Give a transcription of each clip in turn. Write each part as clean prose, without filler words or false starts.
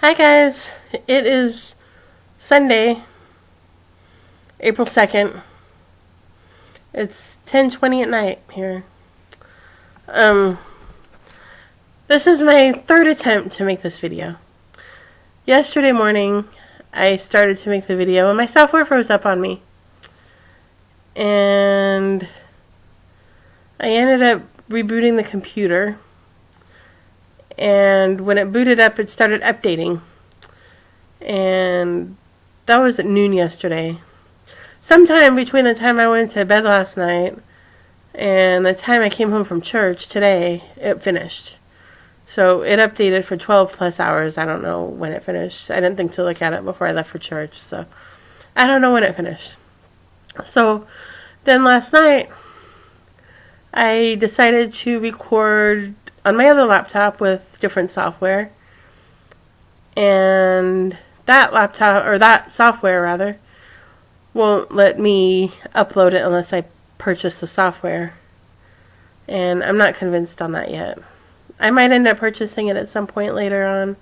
Hi guys, it is Sunday, April 2nd. It's 10:20 at night here. Um, this is my third attempt to make this video. Yesterday morning, I started to make the video and my software froze up on me. And I ended up rebooting the computer. And when it booted up, it started updating. And that was at noon yesterday. Sometime between the time I went to bed last night and the time I came home from church today, it finished. So it updated for 12 plus hours. I don't know when it finished. I didn't think to look at it before I left for church, so I don't know when it finished. So then last night, I decided to record on my other laptop with different software. And that laptop, or that software rather, won't let me upload it unless I purchase the software. And I'm not convinced on that yet. I might end up purchasing it at some point later on,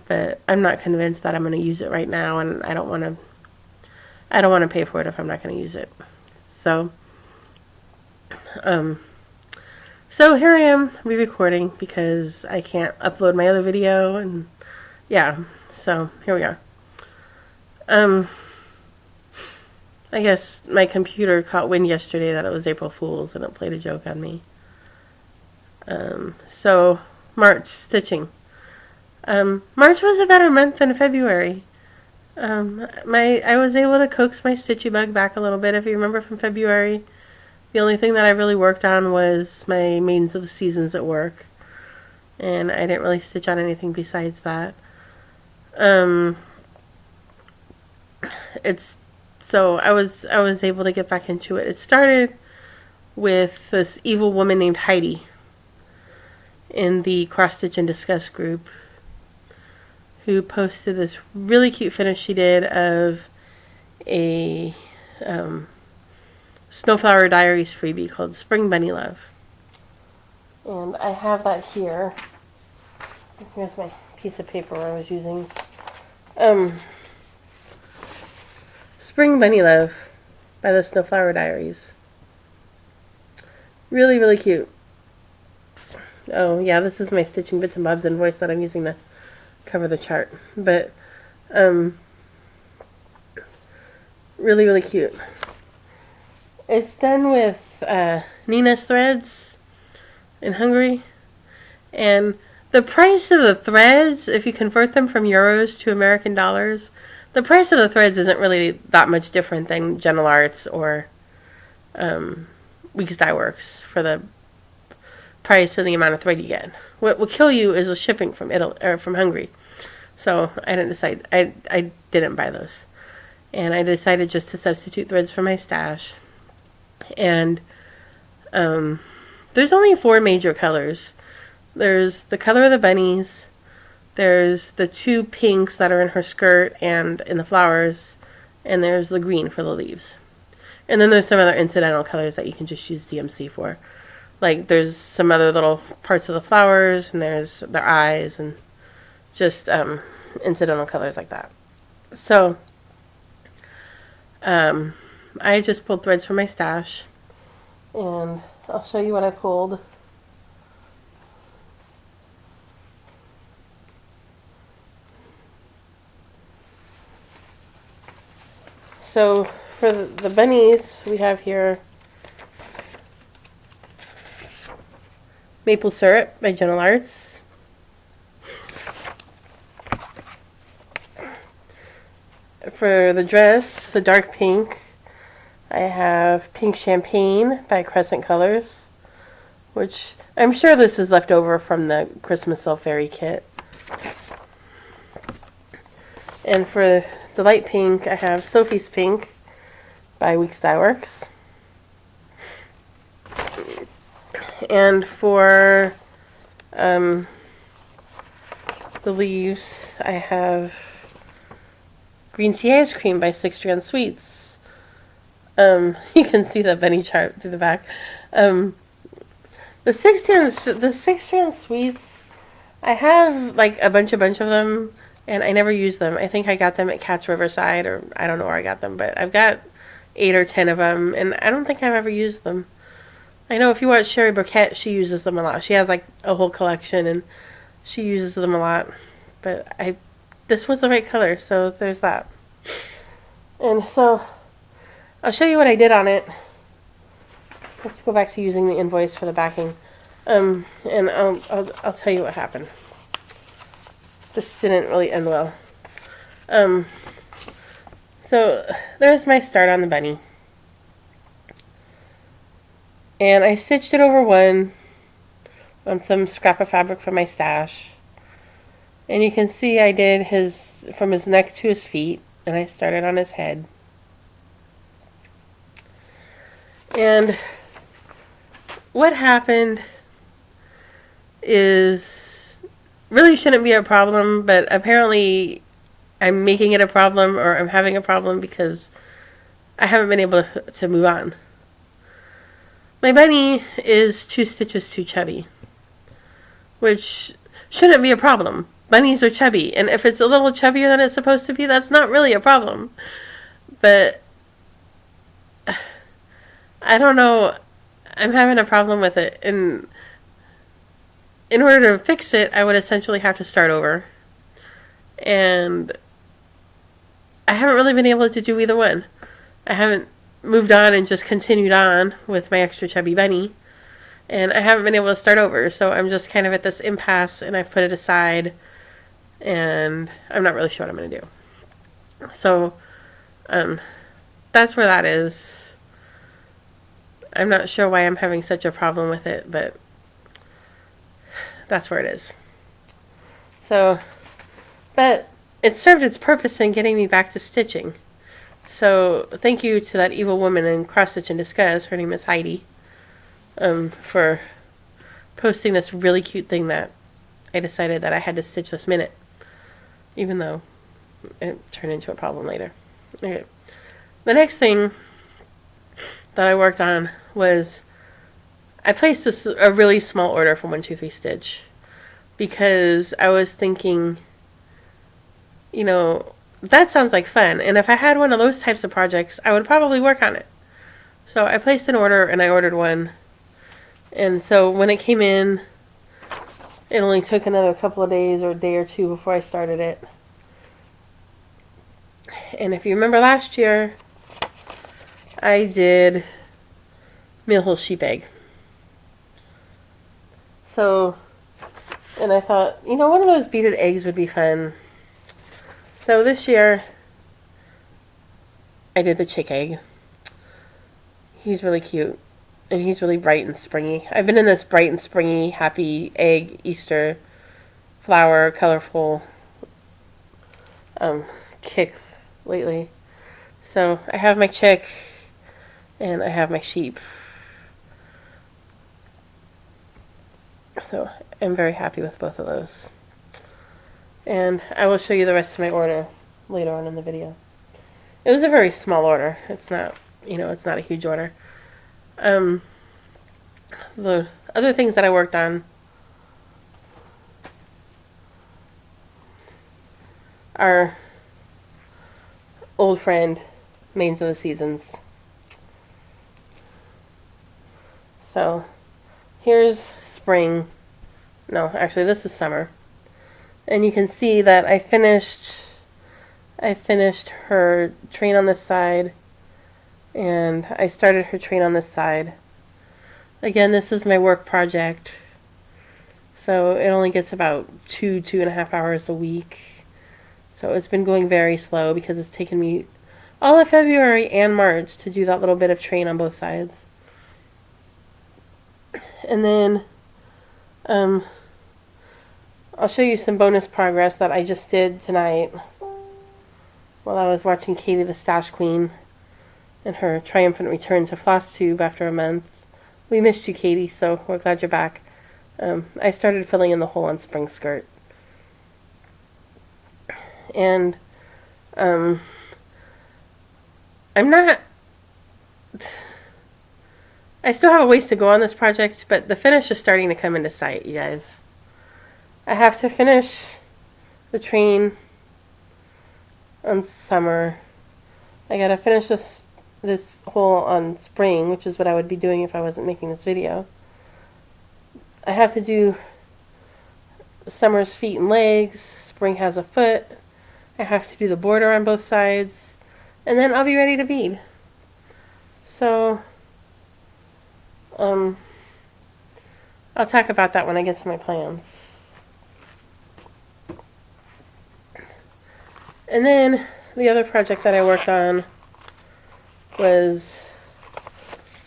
but I'm not convinced that I'm going to use it right now, and I don't want to pay for it if I'm not going to use it. So here I am re-recording because I can't upload my other video, and yeah, so here we are. I guess my computer caught wind yesterday that it was April Fool's and it played a joke on me. So March stitching. March was a better month than February. I was able to coax my stitchy bug back a little bit. If you remember from February, the only thing that I really worked on was my Maidens of the Seasons at work, and I didn't really stitch on anything besides that. So I was able to get back into it. It started with this evil woman named Heidi in the Cross Stitch and Discuss group, who posted this really cute finish she did of a Snowflower Diaries freebie called Spring Bunny Love. And I have that here. Here's my piece of paper I was using. Spring Bunny Love by the Snowflower Diaries. Really, really cute. Oh, yeah, this is my Stitching Bits and Bobs invoice that I'm using to cover the chart. But, really, really cute. It's done with Nina's threads in Hungary. And the price of the threads, if you convert them from euros to American dollars, the price of the threads isn't really that much different than Gentle Arts or Weeks Dye Works for the price and the amount of thread you get. What will kill you is the shipping from Italy or from Hungary. So I didn't decide. I didn't buy those, and I decided just to substitute threads for my stash. And there's only 4 major colors. There's the color of the bunnies. There's the 2 pinks that are in her skirt and in the flowers, and there's the green for the leaves. And then there's some other incidental colors that you can just use DMC for. Like there's some other little parts of the flowers, and there's their eyes, and just incidental colors like that. So I just pulled threads from my stash, and I'll show you what I pulled. So for the bunnies, we have here Maple Syrup by Gentle Arts. For the dress, the dark pink, I have Pink Champagne by Crescent Colors, which I'm sure this is left over from the Christmas Elf Fairy kit. And for the light pink, I have Sophie's Pink by Weeks Dye Works. And for the leaves, I have Green Tea Ice Cream by 6 Strand Sweets. You can see the bunny chart through the back. The 6 Strand Sweets I have like a bunch of them, and I never use them. I think I got them at Cat's Riverside, or I don't know where I got them, but I've got 8 or 10 of them, and I don't think I've ever used them. I know if you watch Sherry Burkett, she uses them a lot. She has like a whole collection, and she uses them a lot. But this was the right color, so there's that. And so I'll show you what I did on it. Let's go back to using the invoice for the backing. And I'll tell you what happened. This didn't really end well. So there's my start on the bunny. And I stitched it over one on some scrap of fabric from my stash. And you can see I did from his neck to his feet, and I started on his head. And what happened is really shouldn't be a problem, but apparently I'm making it a problem, or I'm having a problem because I haven't been able to move on. My bunny is 2 stitches too chubby, which shouldn't be a problem. Bunnies are chubby, and if it's a little chubbier than it's supposed to be, that's not really a problem. But I don't know, I'm having a problem with it, and in order to fix it, I would essentially have to start over. And I haven't really been able to do either one. I haven't moved on and just continued on with my extra chubby bunny, and I haven't been able to start over, so I'm just kind of at this impasse, and I've put it aside, and I'm not really sure what I'm going to do. So that's where that is. I'm not sure why I'm having such a problem with it, but that's where it is. So, but it served its purpose in getting me back to stitching. So thank you to that evil woman in Cross Stitch in Disguise, her name is Heidi, for posting this really cute thing that I decided that I had to stitch this minute, even though it turned into a problem later. Okay. The next thing that I worked on was I placed a really small order for 123 Stitch because I was thinking, you know, that sounds like fun, and if I had one of those types of projects, I would probably work on it. So I placed an order, and I ordered one, and so when it came in, it only took another couple of days or a day or two before I started it. And if you remember last year, I did Mill Hill Sheep Egg. So, and I thought, you know, one of those beaded eggs would be fun. So this year, I did the chick egg. He's really cute, and he's really bright and springy. I've been in this bright and springy, happy egg, Easter, flower, colorful kick lately. So I have my chick, and I have my sheep. So I'm very happy with both of those. And I will show you the rest of my order later on in the video. It was a very small order. It's not, you know, it's not a huge order. The other things that I worked on are old friend, Mains of the Seasons. So here's spring. No, actually this is summer. And you can see that I finished her train on this side, and I started her train on this side. Again, this is my work project, so it only gets about 2.5 hours a week. So it's been going very slow because it's taken me all of February and March to do that little bit of train on both sides. And then I'll show you some bonus progress that I just did tonight while I was watching Katie the Stash Queen and her triumphant return to FlossTube after a month. We missed you, Katie, so we're glad you're back. I started filling in the hole on Spring Skirt. And I'm not... I still have a ways to go on this project, but the finish is starting to come into sight, you guys. I have to finish the train on summer. I gotta finish this hole on spring, which is what I would be doing if I wasn't making this video. I have to do summer's feet and legs. Spring has a foot. I have to do the border on both sides, and then I'll be ready to bead. So, I'll talk about that when I get to my plans. And then the other project that I worked on was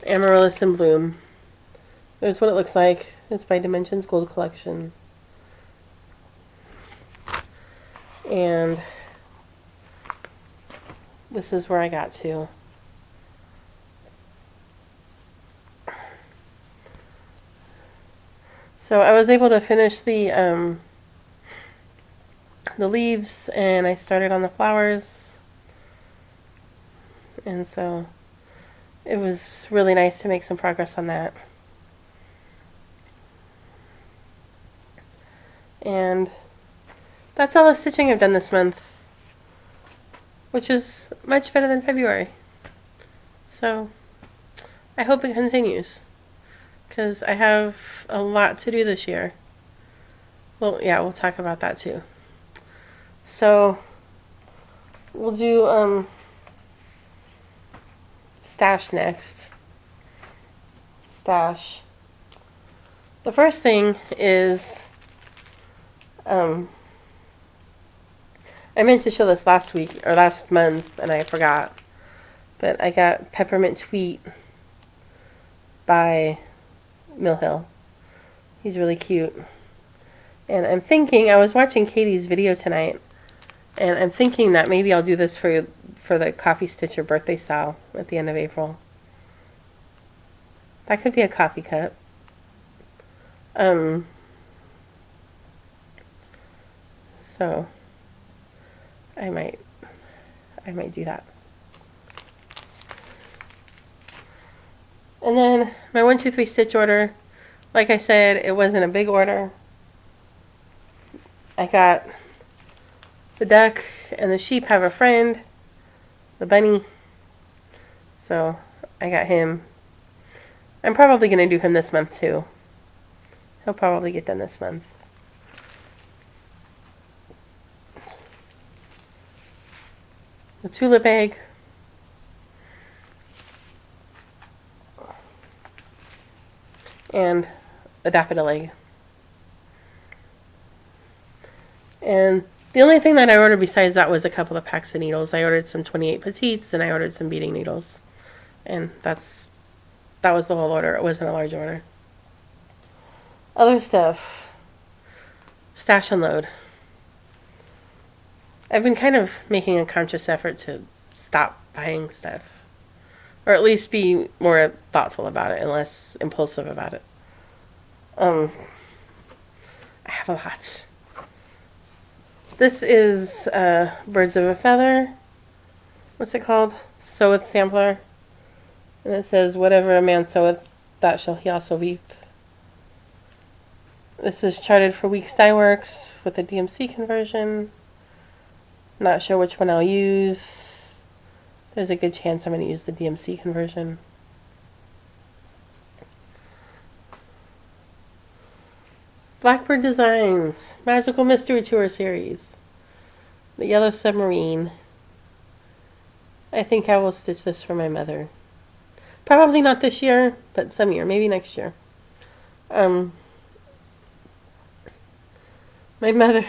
Amaryllis in Bloom. There's what it looks like. It's by Dimensions Gold Collection. And this is where I got to. So I was able to finish the leaves, and I started on the flowers. And so it was really nice to make some progress on that. And that's all the stitching I've done this month, which is much better than February. So I hope it continues, because I have a lot to do this year. Well, yeah, we'll talk about that too. So we'll do stash next. Stash. The first thing is I meant to show this last week or last month and I forgot, but I got Peppermint Tweet by Mill Hill. He's really cute. And I'm thinking, I was watching Katie's video tonight, and I'm thinking that maybe I'll do this for the Coffee Stitcher birthday style at the end of April. That could be a coffee cup. So I might do that. And then my 1, 2, 3 stitch order, like I said, it wasn't a big order. I got the duck and the sheep have a friend, the bunny. So I got him. I'm probably going to do him this month too. He'll probably get done this month. The tulip egg. And the daffodil egg. And the only thing that I ordered besides that was a couple of packs of needles. I ordered some 28 petites and I ordered some beading needles. And that was the whole order. It wasn't a large order. Other stuff. Stash and load. I've been kind of making a conscious effort to stop buying stuff. Or at least be more thoughtful about it and less impulsive about it. I have a lot. This is Birds of a Feather. What's it called? Soweth Sampler. And it says, whatever a man soweth, that shall he also reap. This is charted for Weeks Dye Works with a DMC conversion. Not sure which one I'll use. There's a good chance I'm going to use the DMC conversion. Blackbird Designs Magical Mystery Tour Series. The Yellow Submarine. I think I will stitch this for my mother. Probably not this year, but some year, maybe next year. My mother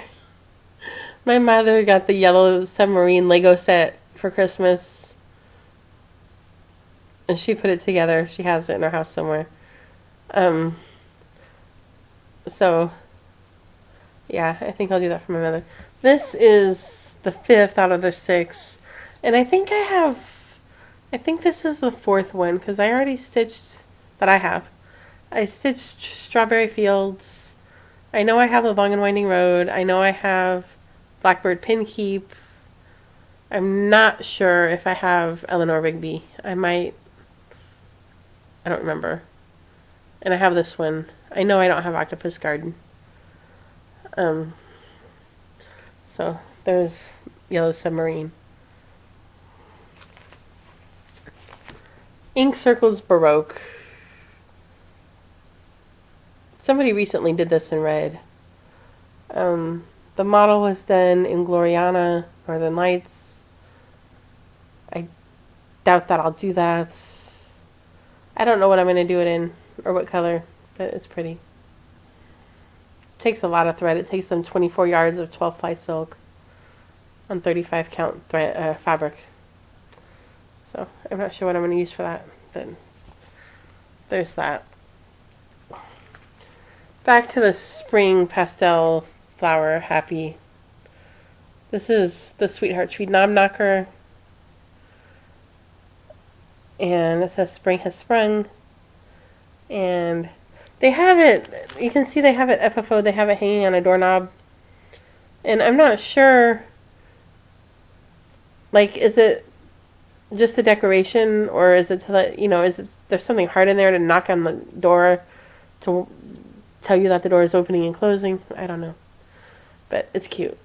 got the Yellow Submarine Lego set for Christmas, and she put it together. She has it in her house somewhere. So yeah, I think I'll do that for my mother. This is the 5th out of the 6, and I think this is the 4th one, because I already stitched that I stitched Strawberry Fields. I know I have the Long and Winding Road. I know I have Blackbird Pin Keep. I'm not sure if I have Eleanor Rigby. I don't remember. And I have this one. I know I don't have Octopus Garden. Um, so there's Yellow Submarine. Ink Circles Baroque. Somebody recently did this in red. The model was done in Gloriana, Northern Lights. I doubt that I'll do that. I don't know what I'm going to do it in, or what color, but it's pretty. It takes a lot of thread. It takes them 24 yards of 12 ply silk on 35 count thread, fabric. So I'm not sure what I'm going to use for that, but there's that. Back to the spring pastel flower happy. This is the Sweetheart Tree Knob Knocker. And it says spring has sprung. And they have it, you can see they have it FFO, they have it hanging on a doorknob. And I'm not sure, like, is it just a decoration, or is it to let, is it, there's something hard in there to knock on the door to tell you that the door is opening and closing? I don't know. But it's cute.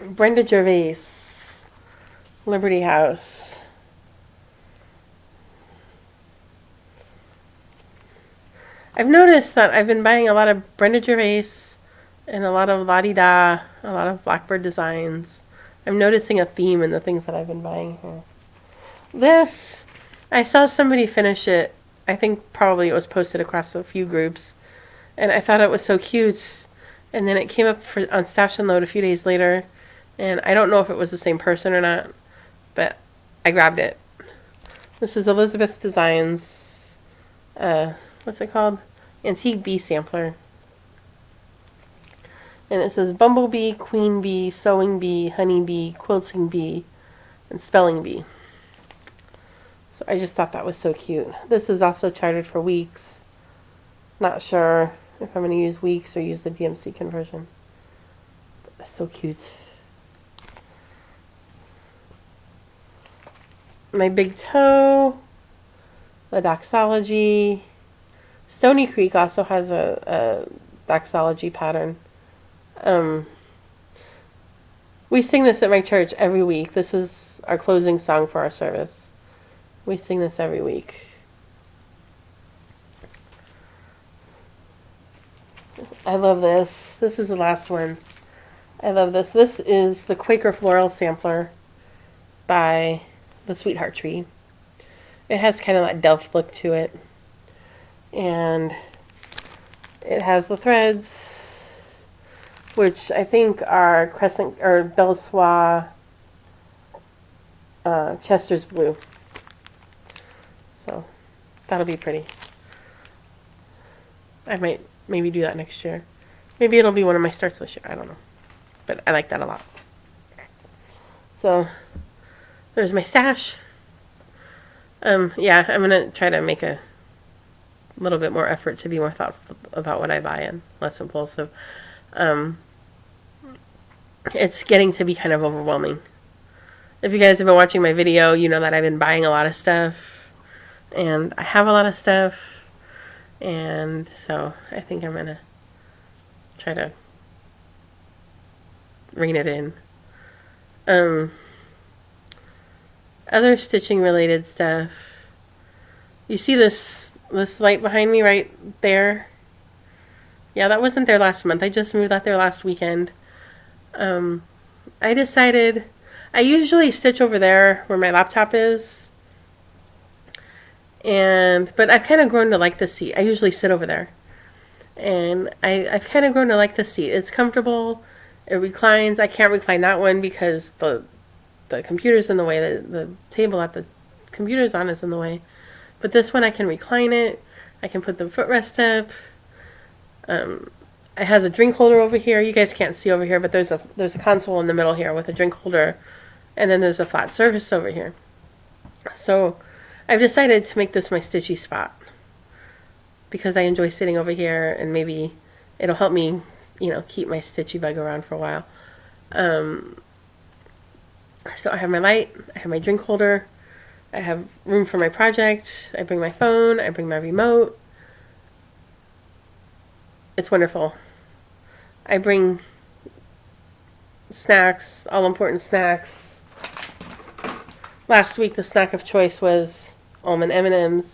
Brenda Gervais, Liberty House. I've noticed that I've been buying a lot of Brenda Gervais and a lot of La-Di-Da, a lot of Blackbird designs. I'm noticing a theme in the things that I've been buying here. This, I saw somebody finish it. I think probably it was posted across a few groups. And I thought it was so cute. And then it came up on Stash and Load a few days later. And I don't know if it was the same person or not, but I grabbed it. This is Elizabeth Designs, what's it called? Antique Bee Sampler. And it says Bumblebee, Queen Bee, Sewing Bee, Honey Bee, Quilting Bee, and Spelling Bee. So I just thought that was so cute. This is also chartered for weeks. Not sure if I'm going to use weeks or use the DMC conversion. But so cute. My Big Toe, the Doxology. Stony Creek also has a Doxology pattern. We sing this at my church every week. This is our closing song for our service. We sing this every week. I love this. This is the last one. I love this. This is the Quaker Floral Sampler by the Sweetheart Tree. It has kind of that Delft look to it. And it has the threads, which I think are Crescent or Belle Soie Chester's Blue. So that'll be pretty. I might maybe do that next year. Maybe it'll be one of my starts this year. I don't know. But I like that a lot. So there's my stash. Yeah, I'm going to try to make a little bit more effort to be more thoughtful about what I buy and less impulsive. It's getting to be kind of overwhelming. If you guys have been watching my video, you know that I've been buying a lot of stuff. And I have a lot of stuff. And so I think I'm going to try to rein it in. Other stitching related stuff. You see this light behind me right there? Yeah, that wasn't there last month. I just moved out there last weekend. I decided, I usually stitch over there where my laptop is. But I've kind of grown to like the seat. I usually sit over there. And I've kind of grown to like the seat. It's comfortable. It reclines. I can't recline that one because the computer's in the way. The table at the computer's on is in the way. But this one I can recline it. I can put the footrest up. It has a drink holder over here. You guys can't see over here, but there's a console in the middle here with a drink holder. And then there's a flat surface over here. So I've decided to make this my stitchy spot. Because I enjoy sitting over here, and maybe it'll help me, keep my stitchy bug around for a while. So I have my light, I have my drink holder, I have room for my project, I bring my phone, I bring my remote, it's wonderful. I bring snacks, all important snacks. Last week the snack of choice was almond M&Ms.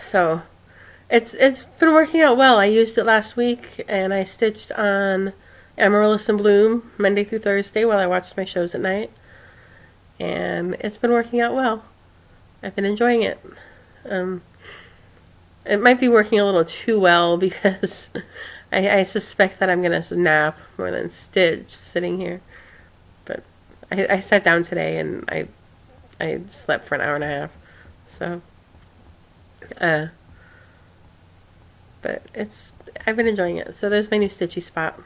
So it's been working out well. I used it last week and I stitched on Amaryllis and Bloom Monday through Thursday while I watched my shows at night. And it's been working out well. I've been enjoying it. It might be working a little too well because I suspect that I'm going to nap more than stitch sitting here. But I sat down today and I slept for an hour and a half. So, but I've been enjoying it. So there's my new stitchy spot.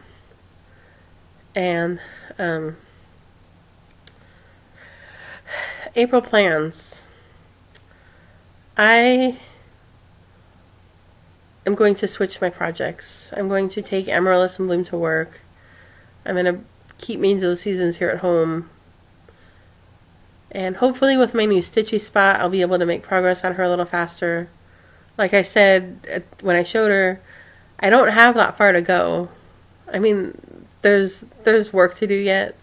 And, April plans. I am going to switch my projects. I'm going to take Amaryllis and Bloom to work. I'm going to keep Means of the Seasons here at home. And hopefully with my new stitchy spot, I'll be able to make progress on her a little faster. Like I said when I showed her, I don't have that far to go. I mean, there's work to do yet,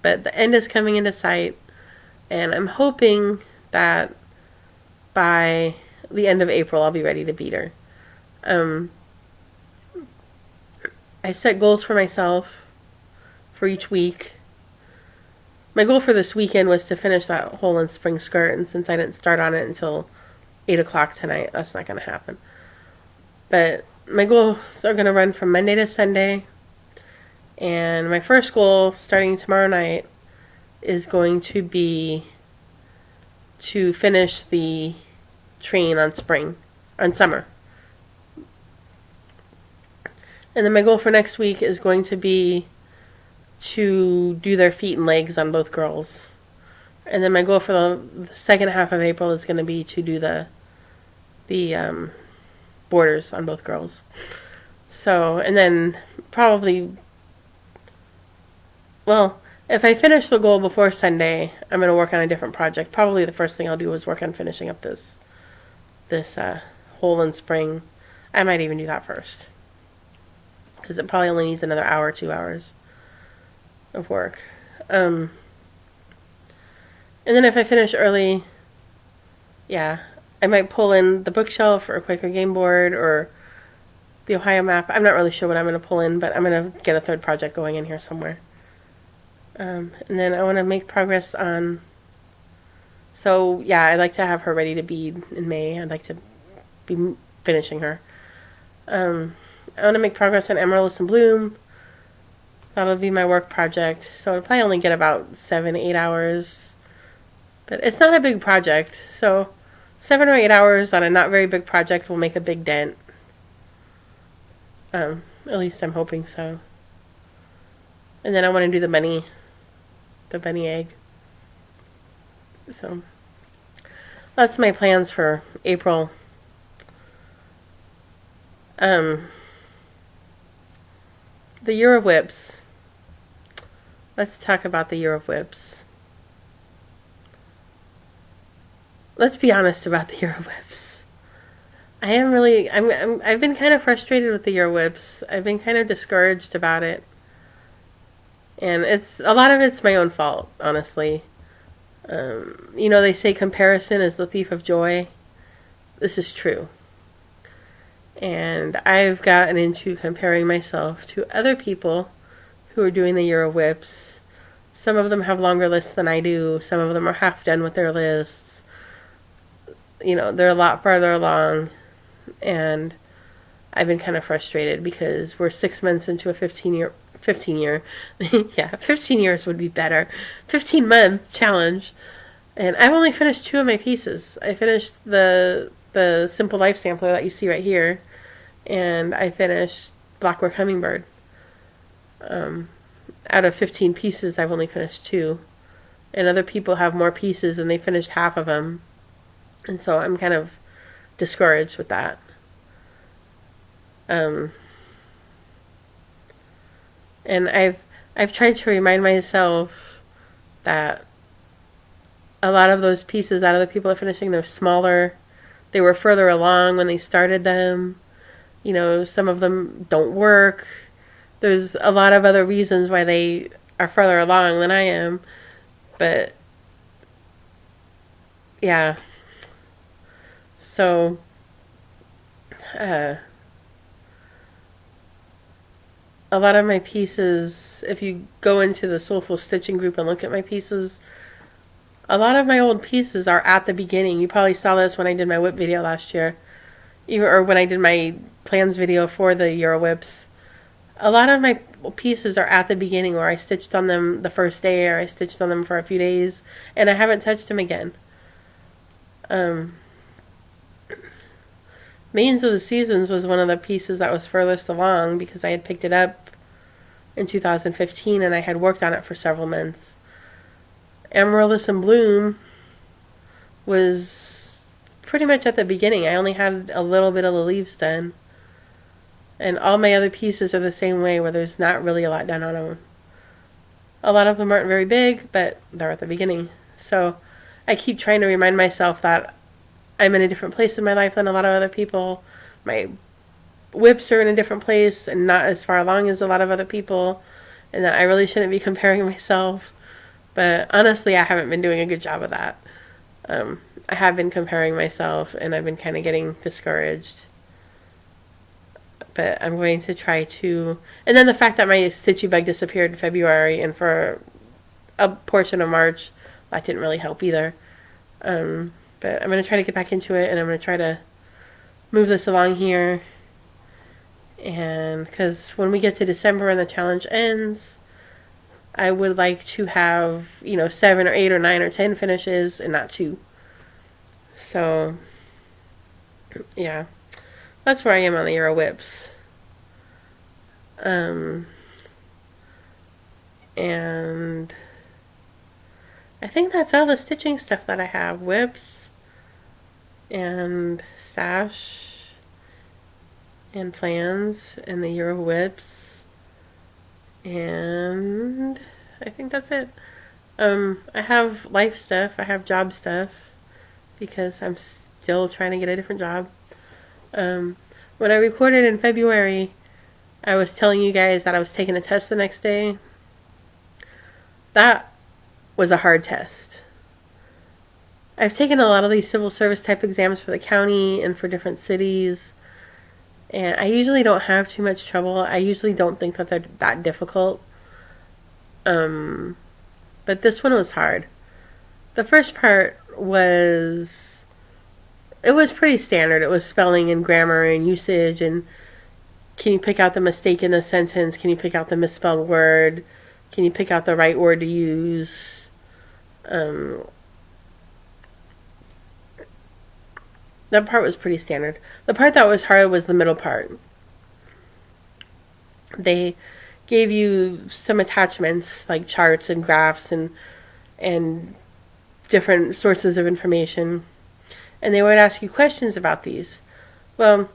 but the end is coming into sight. And I'm hoping that by the end of April, I'll be ready to beat her. I set goals for myself for each week. My goal for this weekend was to finish that hole and spring skirt, and since I didn't start on it until 8 o'clock tonight, that's not going to happen. But my goals are going to run from Monday to Sunday, and my first goal, starting tomorrow night, is going to be to finish the train on summer. And then my goal for next week is going to be to do their feet and legs on both girls. And then my goal for the second half of April is going to be to do the borders on both girls. So, and then probably, well, if I finish the goal before Sunday, I'm going to work on a different project. Probably the first thing I'll do is work on finishing up this hole and spring. I might even do that first, because it probably only needs another hour, 2 hours of work. And then if I finish early, yeah, I might pull in the bookshelf or a Quaker game board or the Ohio map. I'm not really sure what I'm going to pull in, but I'm going to get a third project going in here somewhere. And then I want to make progress on, so yeah, I'd like to have her ready to bead in May. I'd like to be finishing her. I want to make progress on Amaryllis and Bloom. That'll be my work project. So I'll probably only get about 7-8 hours. But it's not a big project. So 7 or 8 hours on a not very big project will make a big dent. At least I'm hoping so. And then I want to do the bunny egg. So that's my plans for April. The year of WIPs. Let's talk about the year of WIPs. Let's be honest about the year of WIPs. I've been kind of frustrated with the year of WIPs. I've been kind of discouraged about it. And a lot of it's my own fault, honestly. They say comparison is the thief of joy. This is true. And I've gotten into comparing myself to other people who are doing the year of WIPs. Some of them have longer lists than I do. Some of them are half done with their lists. They're a lot farther along. And I've been kind of frustrated because we're 6 months into a 15 year, yeah, 15 years would be better. 15-month challenge. And I've only finished 2 of my pieces. I finished the Simple Life sampler that you see right here. And I finished Blackwork Hummingbird. Out of 15 pieces, I've only finished 2. And other people have more pieces and they finished half of them. And so I'm kind of discouraged with that. And I've tried to remind myself that a lot of those pieces out of the people are finishing, they're smaller. They were further along when they started them. You know, some of them don't work. There's a lot of other reasons why they are further along than I am. But, yeah. So, a lot of my pieces, if you go into the Soulful Stitching group and look at my pieces, a lot of my old pieces are at the beginning. You probably saw this when I did my WIP video last year, or when I did my plans video for the Euro WIPs. A lot of my pieces are at the beginning, where I stitched on them the first day, or I stitched on them for a few days, and I haven't touched them again. Mains of the Seasons was one of the pieces that was furthest along because I had picked it up in 2015 and I had worked on it for several months. Amaryllis and Bloom was pretty much at the beginning. I only had a little bit of the leaves done. And all my other pieces are the same way, where there's not really a lot done on them. A lot of them aren't very big, but they're at the beginning. So I keep trying to remind myself that I'm in a different place in my life than a lot of other people. My WIPs are in a different place and not as far along as a lot of other people, and that I really shouldn't be comparing myself. But honestly, I haven't been doing a good job of that. I have been comparing myself, and I've been kind of getting discouraged. But I'm going to try to... And then the fact that my stitchy bug disappeared in February, and for a portion of March, that didn't really help either. But I'm going to try to get back into it, and I'm going to try to move this along here. And because when we get to December and the challenge ends, I would like to have, 7 or 8 or 9 or 10 finishes and not 2. So, yeah. That's where I am on the Euro WIPs. And I think that's all the stitching stuff that I have. WIPs and stash and plans and the Euro WIPs. And I think that's it. I have life stuff. I have job stuff because I'm still trying to get a different job. When I recorded in February, I was telling you guys that I was taking a test the next day. That was a hard test. I've taken a lot of these civil service type exams for the county and for different cities, and I usually don't have too much trouble. I usually don't think that they're that difficult. But this one was hard. The first part was... It was pretty standard. It was spelling and grammar and usage, and can you pick out the mistake in the sentence? Can you pick out the misspelled word? Can you pick out the right word to use? That part was pretty standard. The part that was hard was the middle part. They gave you some attachments like charts and graphs and different sources of information, and they would ask you questions about these. Well,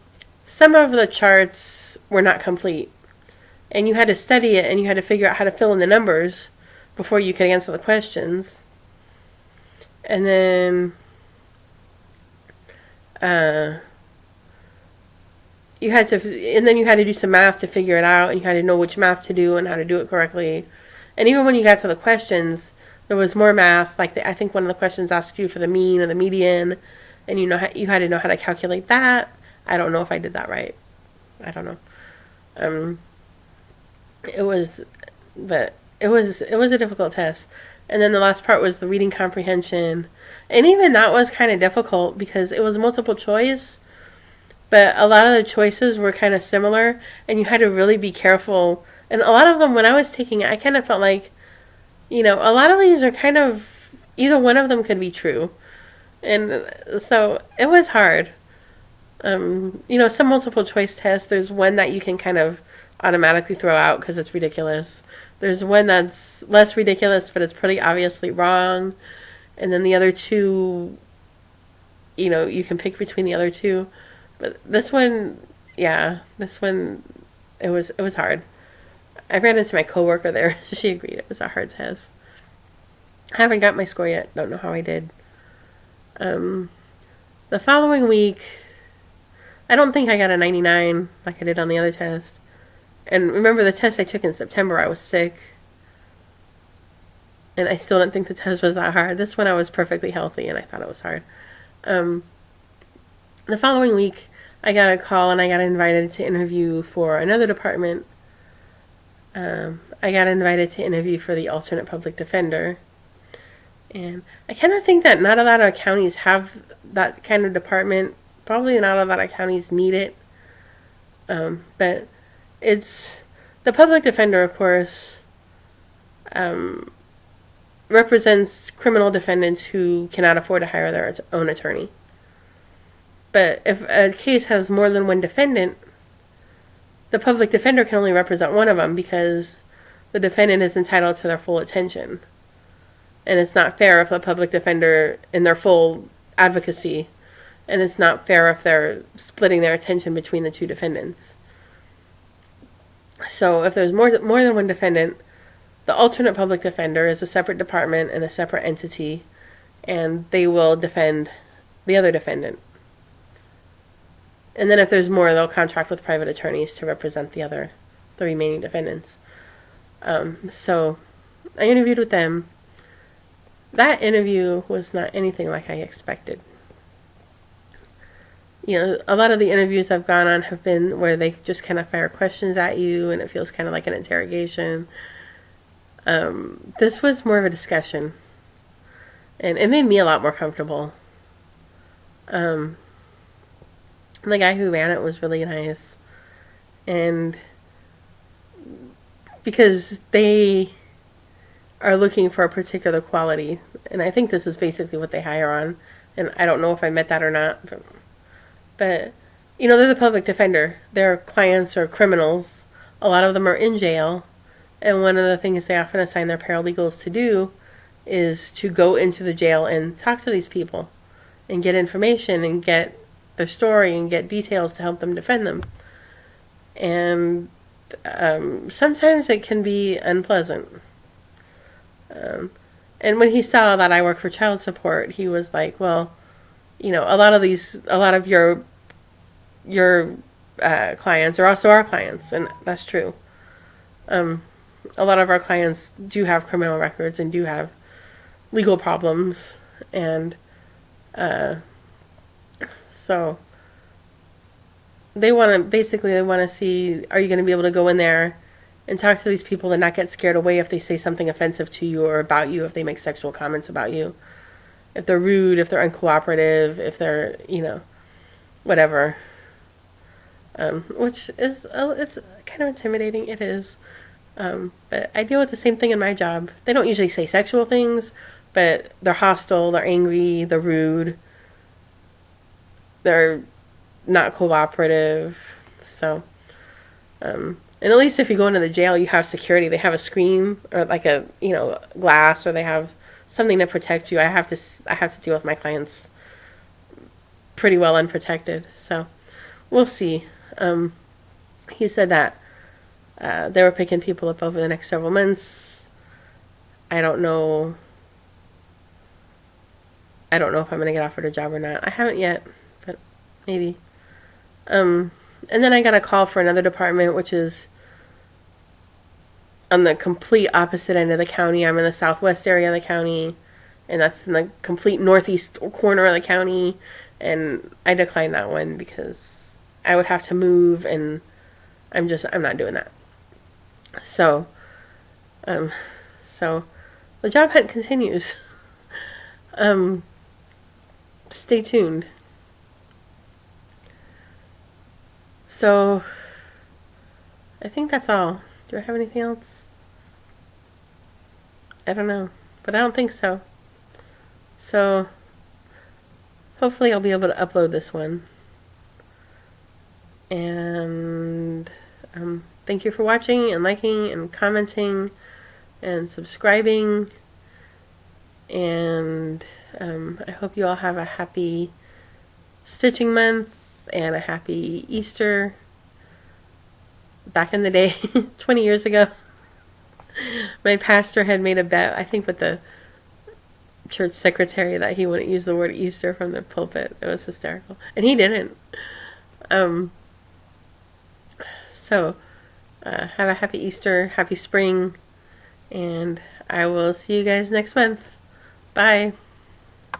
some of the charts were not complete, and you had to study it and you had to figure out how to fill in the numbers before you could answer the questions. And then you had to do some math to figure it out, and you had to know which math to do and how to do it correctly. And even when you got to the questions, there was more math. Like I think one of the questions asked you for the mean or the median, and you had to know how to calculate that. I don't know if I did that right. I don't know. It was a difficult test. And then the last part was the reading comprehension. And even that was kind of difficult because it was multiple choice, but a lot of the choices were kind of similar, and you had to really be careful. And a lot of them, when I was taking it, I kind of felt like, a lot of these are kind of, either one of them could be true. And so it was hard. Some multiple choice tests, there's one that you can kind of automatically throw out because it's ridiculous. There's one that's less ridiculous, but it's pretty obviously wrong. And then the other two, you can pick between the other two. But this one, it was hard. I ran into my coworker there. She agreed it was a hard test. I haven't got my score yet. Don't know how I did. The following week, I don't think I got a 99 like I did on the other test. And remember the test I took in September, I was sick. And I still didn't think the test was that hard. This one I was perfectly healthy and I thought it was hard. The following week, I got a call and I got invited to interview for another department. I got invited to interview for the alternate public defender. And I kind of think that not a lot of counties have that kind of department. Probably not a lot of counties need it. But it's the public defender, of course, represents criminal defendants who cannot afford to hire their own attorney. But if a case has more than one defendant, the public defender can only represent one of them because the defendant is entitled to their full attention. And it's not fair if the public defender in their full advocacy, and it's not fair if they're splitting their attention between the two defendants. So if there's more than one defendant, the alternate public defender is a separate department and a separate entity, and they will defend the other defendant. And then if there's more, they'll contract with private attorneys to represent the remaining defendants. So I interviewed with them. That interview was not anything like I expected. You know, a lot of the interviews I've gone on have been where they just kind of fire questions at you and it feels kind of like an interrogation. This was more of a discussion. And it made me a lot more comfortable. The guy who ran it was really nice. And because they are looking for a particular quality, and I think this is basically what they hire on, and I don't know if I met that or not, but you know, they're the public defender. Their clients are criminals. A lot of them are in jail, and one of the things they often assign their paralegals to do is to go into the jail and talk to these people and get information and get their story and get details to help them defend them. And sometimes it can be unpleasant. And when he saw that I work for child support, he was like, well, you know, a lot of your clients are also our clients, and that's true. A lot of our clients do have criminal records and do have legal problems, and so they want to see, are you going to be able to go in there and talk to these people and not get scared away if they say something offensive to you or about you, if they make sexual comments about you, if they're rude, if they're uncooperative, if they're, you know, whatever. Which is, it's kind of intimidating. It is. But I deal with the same thing in my job. They don't usually say sexual things, but they're hostile, they're angry, they're rude, they're not cooperative. So, and at least if you go into the jail, you have security. They have a screen or like a, you know, glass, or they have something to protect you. I have to deal with my clients pretty well unprotected. So we'll see. He said that they were picking people up over the next several months. I don't know if I'm going to get offered a job or not. I haven't yet, but maybe. And then I got a call for another department, which is on the complete opposite end of the county. I'm in the southwest area of the county, and that's in the complete northeast corner of the county, and I declined that one because I would have to move, and I'm not doing that. So the job hunt continues. Stay tuned. So I think that's all. Do I have anything else? I don't know, but I don't think so. So hopefully I'll be able to upload this one. And thank you for watching and liking and commenting and subscribing. And I hope you all have a happy stitching month and a happy Easter. Back in the day, 20 years ago, my pastor had made a bet, I think with the church secretary that he wouldn't use the word Easter from the pulpit. It was hysterical. And he didn't. So, have a happy Easter, happy spring, and I will see you guys next month. Bye.